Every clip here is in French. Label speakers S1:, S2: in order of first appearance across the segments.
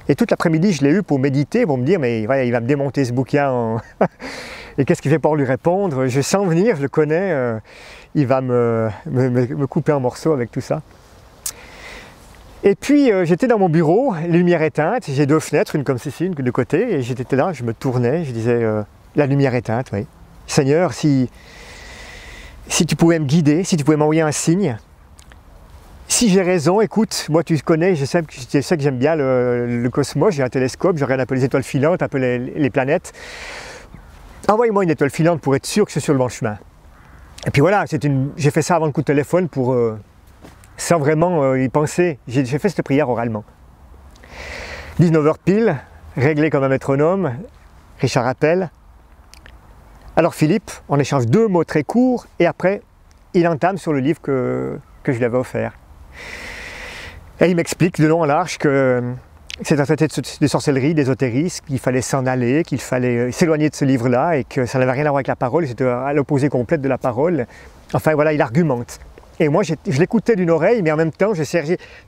S1: Et toute l'après-midi, je l'ai eu pour méditer, pour me dire, mais voilà, il va me démonter ce bouquin. Et qu'est-ce qu'il fait pour lui répondre? Je sens venir, je le connais, il va me couper en morceaux avec tout ça. Et puis, j'étais dans mon bureau, les lumières éteintes, j'ai 2 fenêtres, une comme ceci, une de côté, et j'étais là, je me tournais, je disais, la lumière éteinte, oui. Seigneur, si tu pouvais me guider, si tu pouvais m'envoyer un signe, si j'ai raison, écoute, moi tu connais, je sais que j'aime bien le cosmos, j'ai un télescope, je regarde un peu les étoiles filantes, un peu les planètes. Envoyez-moi une étoile filante pour être sûr que je suis sur le bon chemin. Et puis voilà, j'ai fait ça avant le coup de téléphone sans vraiment y penser. J'ai fait cette prière oralement. 19h pile, réglé comme un métronome, Richard appelle. Alors Philippe, on échange 2 mots très courts et après, il entame sur le livre que je lui avais offert. Et il m'explique de long en large que c'est un traité de sorcellerie, d'ésotérisme, qu'il fallait s'en aller, qu'il fallait s'éloigner de ce livre-là et que ça n'avait rien à voir avec la parole, c'était à l'opposé complète de la parole. Enfin voilà, il argumente. Et moi, je l'écoutais d'une oreille, mais en même temps, j'ai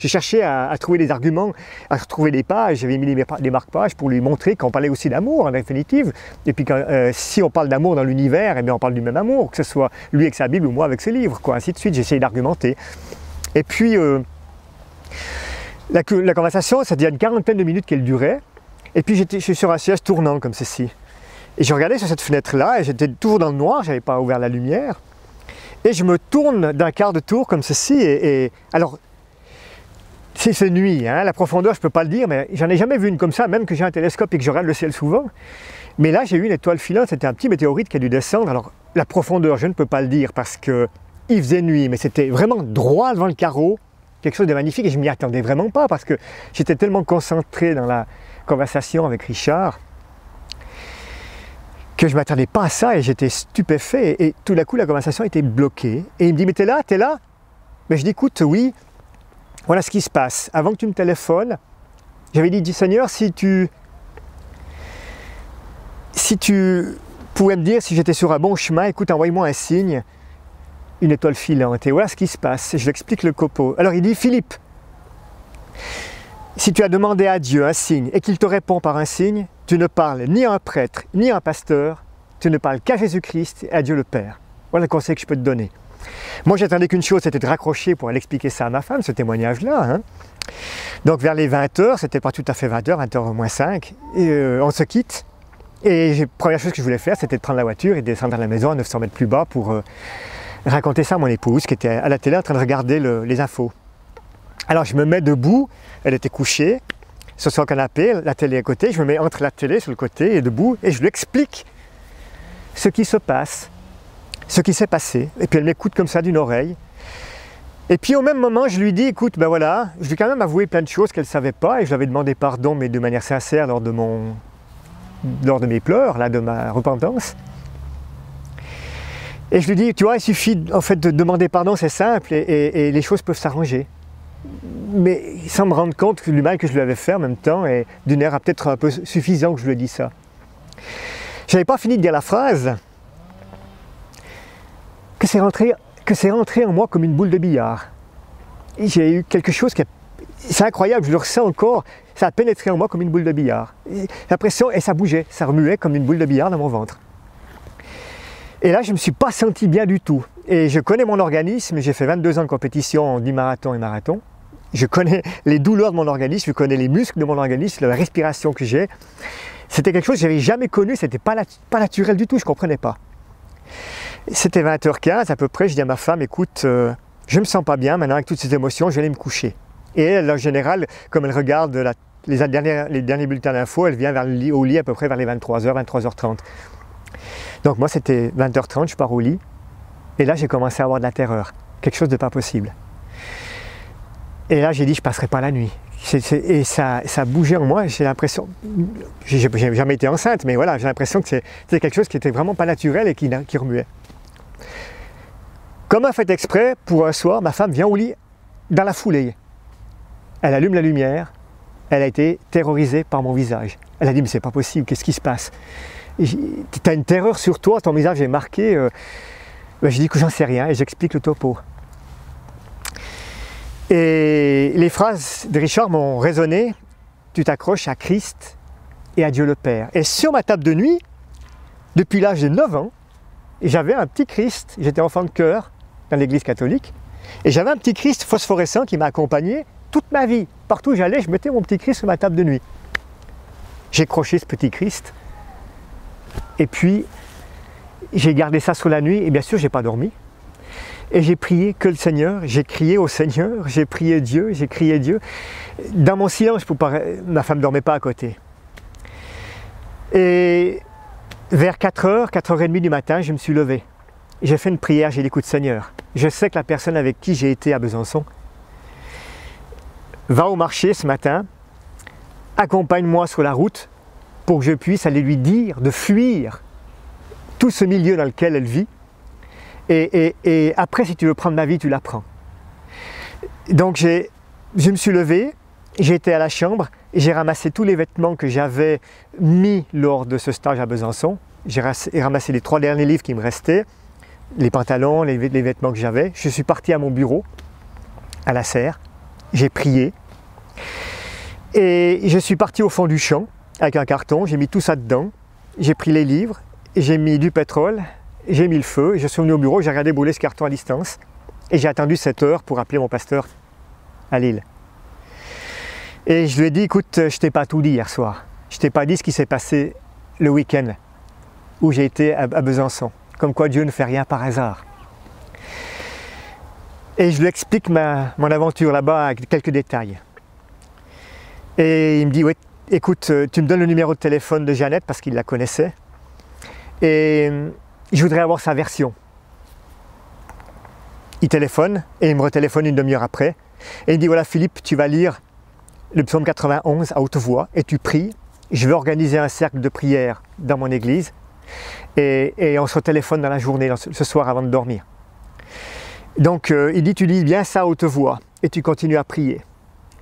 S1: cherché à trouver des arguments, à retrouver des pages. J'avais mis des marque-pages pour lui montrer qu'on parlait aussi d'amour, en définitive. Et puis, si on parle d'amour dans l'univers, eh bien, on parle du même amour, que ce soit lui avec sa Bible ou moi avec ses livres, quoi. Ainsi de suite. J'ai essayé d'argumenter. Et puis, la conversation, ça dit une quarantaine de minutes qu'elle durait. Et puis, je suis sur un siège tournant comme ceci. Et je regardais sur cette fenêtre-là, et j'étais toujours dans le noir, je n'avais pas ouvert la lumière. Et je me tourne d'un quart de tour comme ceci, et alors, c'est nuit, hein, la profondeur je ne peux pas le dire, mais j'en ai jamais vu une comme ça, même que j'ai un télescope et que je regarde le ciel souvent. Mais là j'ai eu une étoile filante, c'était un petit météorite qui a dû descendre, alors la profondeur je ne peux pas le dire parce qu'il faisait nuit, mais c'était vraiment droit devant le carreau, quelque chose de magnifique et je ne m'y attendais vraiment pas parce que j'étais tellement concentré dans la conversation avec Richard que je ne m'attendais pas à ça et j'étais stupéfait et tout d'un coup la conversation était bloquée et il me dit « mais t'es là, t'es là ?» Mais je dis « écoute, oui, voilà ce qui se passe. Avant que tu me téléphones, j'avais dit « Seigneur, si tu pouvais me dire si j'étais sur un bon chemin, écoute, envoie-moi un signe, une étoile filante. » Et voilà ce qui se passe. Et je lui explique le copeau. Alors il dit « Philippe, si tu as demandé à Dieu un signe et qu'il te répond par un signe, tu ne parles ni à un prêtre, ni à un pasteur, tu ne parles qu'à Jésus-Christ et à Dieu le Père. » Voilà le conseil que je peux te donner. Moi, j'attendais qu'une chose, c'était de raccrocher pour aller expliquer ça à ma femme, ce témoignage-là. Hein. Donc, vers les 20h, c'était pas tout à fait 20h, 20h moins 5, et on se quitte. Et la première chose que je voulais faire, c'était de prendre la voiture et de descendre à la maison à 900 mètres plus bas pour raconter ça à mon épouse, qui était à la télé en train de regarder les infos. Alors, je me mets debout, elle était couchée, sur son canapé, la télé à côté, je me mets entre la télé sur le côté et debout, et je lui explique ce qui se passe, ce qui s'est passé. Et puis elle m'écoute comme ça d'une oreille. Et puis au même moment, je lui dis, écoute, ben voilà, je lui ai quand même avoué plein de choses qu'elle ne savait pas, et je lui avais demandé pardon, mais de manière sincère lors de mes pleurs, là, de ma repentance. Et je lui dis, tu vois, il suffit en fait de demander pardon, c'est simple, et les choses peuvent s'arranger. Mais sans me rendre compte du mal que je lui avais fait en même temps, et d'une air peut-être un peu suffisant que je lui ai dit ça. Je n'avais pas fini de dire la phrase, que c'est rentré en moi comme une boule de billard. J'ai eu quelque chose qui c'est incroyable, je le ressens encore, ça a pénétré en moi comme une boule de billard. L'impression, et ça bougeait, ça remuait comme une boule de billard dans mon ventre. Et là, je ne me suis pas senti bien du tout. Et je connais mon organisme, j'ai fait 22 ans de compétition en demi-marathon et marathon. Je connais les douleurs de mon organisme, je connais les muscles de mon organisme, la respiration que j'ai. C'était quelque chose que je n'avais jamais connu, c'était pas naturel du tout, je ne comprenais pas. C'était 20h15 à peu près, je dis à ma femme, écoute, je ne me sens pas bien maintenant avec toutes ces émotions, je vais aller me coucher. Et elle, en général, comme elle regarde les derniers bulletins d'infos, elle vient au lit à peu près vers les 23h, 23h30. Donc moi c'était 20h30, je pars au lit, et là j'ai commencé à avoir de la terreur, quelque chose de pas possible. Et là j'ai dit je passerai pas la nuit. Et ça bougeait en moi, j'ai l'impression, j'ai jamais été enceinte, mais voilà, j'ai l'impression que c'est quelque chose qui était vraiment pas naturel et qui remuait. Comme un fait exprès, pour un soir, ma femme vient au lit dans la foulée. Elle allume la lumière, elle a été terrorisée par mon visage. Elle a dit mais c'est pas possible, qu'est-ce qui se passe? Tu as une terreur sur toi, ton visage est marqué. Ben, je dis que j'en sais rien et j'explique le topo. Et les phrases de Richard m'ont résonné. tu t'accroches à Christ et à Dieu le Père. Et sur ma table de nuit, depuis l'âge de 9 ans, j'avais un petit Christ, j'étais enfant de chœur dans l'église catholique, et j'avais un petit Christ phosphorescent qui m'a accompagné toute ma vie. Partout où j'allais, je mettais mon petit Christ sur ma table de nuit. J'ai croché ce petit Christ, et puis j'ai gardé ça sur la nuit, et bien sûr, je n'ai pas dormi. Et j'ai prié que le Seigneur, j'ai crié au Seigneur, j'ai prié Dieu, j'ai crié Dieu. Dans mon silence, ma femme ne dormait pas à côté. Et vers 4h, 4h30 du matin, je me suis levé. J'ai fait une prière, j'ai dit, écoute Seigneur, je sais que la personne avec qui j'ai été à Besançon va au marché ce matin, accompagne-moi sur la route pour que je puisse aller lui dire de fuir tout ce milieu dans lequel elle vit. Et après, si tu veux prendre ma vie, tu la prends. Donc je me suis levé, j'ai été à la chambre, et j'ai ramassé tous les vêtements que j'avais mis lors de ce stage à Besançon. J'ai ramassé les 3 derniers livres qui me restaient, les pantalons, les vêtements que j'avais. Je suis parti à mon bureau, à la serre, j'ai prié. Et je suis parti au fond du champ, avec un carton, j'ai mis tout ça dedans. J'ai pris les livres, j'ai mis du pétrole, j'ai mis le feu, et je suis venu au bureau, j'ai regardé brûler ce carton à distance, et j'ai attendu 7 heures pour appeler mon pasteur à Lille. Et je lui ai dit, écoute, je t'ai pas tout dit hier soir, je t'ai pas dit ce qui s'est passé le week-end, où j'ai été à Besançon, comme quoi Dieu ne fait rien par hasard. Et je lui explique mon aventure là-bas avec quelques détails. Et il me dit, ouais, écoute, tu me donnes le numéro de téléphone de Jeannette, parce qu'il la connaissait, et je voudrais avoir sa version. Il téléphone, et il me retéléphone une demi-heure après, et il dit, voilà Philippe, tu vas lire le psaume 91 à haute voix, et tu pries. Je vais organiser un cercle de prière dans mon église, et on se téléphone dans la journée, ce soir avant de dormir. Donc il dit, tu lis bien ça à haute voix, et tu continues à prier.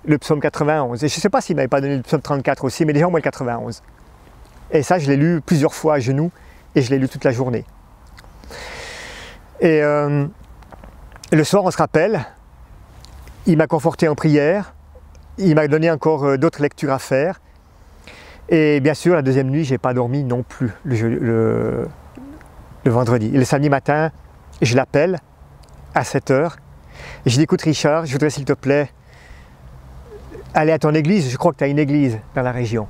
S1: Le psaume 91, et je ne sais pas s'il ne m'avait pas donné le psaume 34 aussi, mais déjà au moins le 91. Et ça, je l'ai lu plusieurs fois à genoux, et je l'ai lu toute la journée. Et le soir, on se rappelle, il m'a conforté en prière, il m'a donné encore d'autres lectures à faire. Et bien sûr, la deuxième nuit, je n'ai pas dormi non plus le vendredi. Et le samedi matin, je l'appelle à 7 h. Et je dis, écoute Richard, je voudrais s'il te plaît aller à ton église. Je crois que tu as une église dans la région.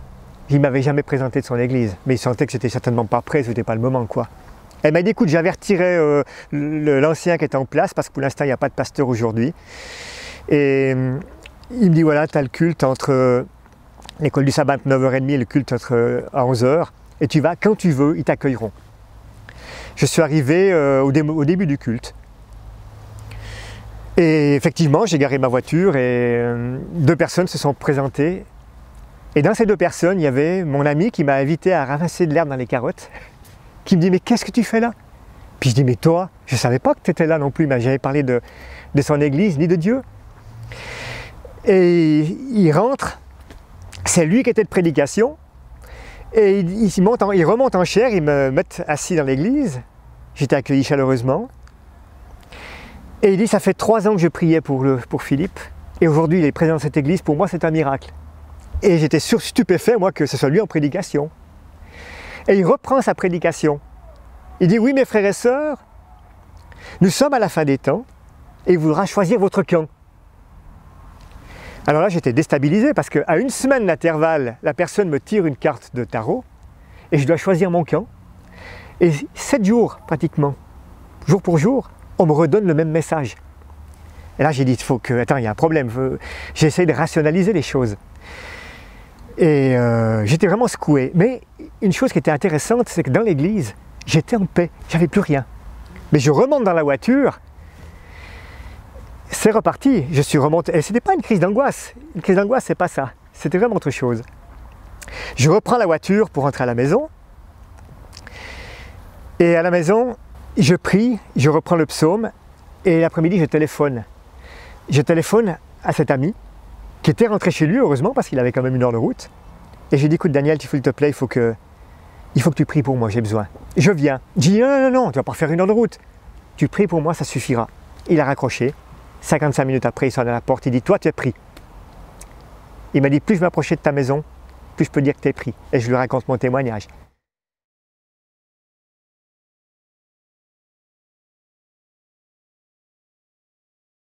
S1: Il ne m'avait jamais présenté de son église, mais il sentait que c'était certainement pas prêt, ce n'était pas le moment, quoi. Elle m'a dit, écoute, j'avertirai l'ancien qui était en place, parce que pour l'instant, il n'y a pas de pasteur aujourd'hui. Et il me dit, voilà, tu as le culte entre l'école du sabbat 9h30 et le culte à 11h, et tu vas quand tu veux, ils t'accueilleront. Je suis arrivé au début du culte. Et effectivement, j'ai garé ma voiture, et 2 personnes se sont présentées. Et dans ces 2 personnes, il y avait mon ami qui m'a invité à ramasser de l'herbe dans les carottes, qui me dit, mais qu'est-ce que tu fais là? Puis je dis, mais toi, je ne savais pas que tu étais là non plus, mais j'avais parlé de son église, ni de Dieu. Et il rentre, c'est lui qui était de prédication, et il remonte en chair, il me met assis dans l'église, j'étais accueilli chaleureusement, et il dit, ça fait 3 ans que je priais pour Philippe, et aujourd'hui il est présent dans cette église, pour moi c'est un miracle. Et j'étais stupéfait, moi, que ce soit lui en prédication. Et il reprend sa prédication. Il dit, oui mes frères et sœurs, nous sommes à la fin des temps, et il voudra choisir votre camp. Alors là, j'étais déstabilisé, parce qu'à 1 semaine d'intervalle, la personne me tire une carte de tarot, et je dois choisir mon camp. Et 7 jours, pratiquement, jour pour jour, on me redonne le même message. Et là, j'ai dit, attends, il y a un problème, j'essaie de rationaliser les choses. Et j'étais vraiment secoué. Mais une chose qui était intéressante, c'est que dans l'église, j'étais en paix, j'avais plus rien. Mais je remonte dans la voiture, c'est reparti, je suis remonté. Et ce n'était pas une crise d'angoisse. Une crise d'angoisse, c'est pas ça. C'était vraiment autre chose. Je reprends la voiture pour rentrer à la maison. Et à la maison, je prie, je reprends le psaume. Et l'après-midi, je téléphone. Je téléphone à cet ami qui était rentré chez lui, heureusement, parce qu'il avait quand même 1 heure de route. Et j'ai dit, écoute Daniel, s'il te plaît, il faut que tu pries pour moi, j'ai besoin. Je viens. Je dis, non, tu ne vas pas faire 1 heure de route. Tu pries pour moi, ça suffira. Il a raccroché. 55 minutes après, il sonne à la porte, il dit, toi tu es pris. Il m'a dit plus je m'approchais de ta maison, plus je peux dire que tu es pris. Et je lui raconte mon témoignage.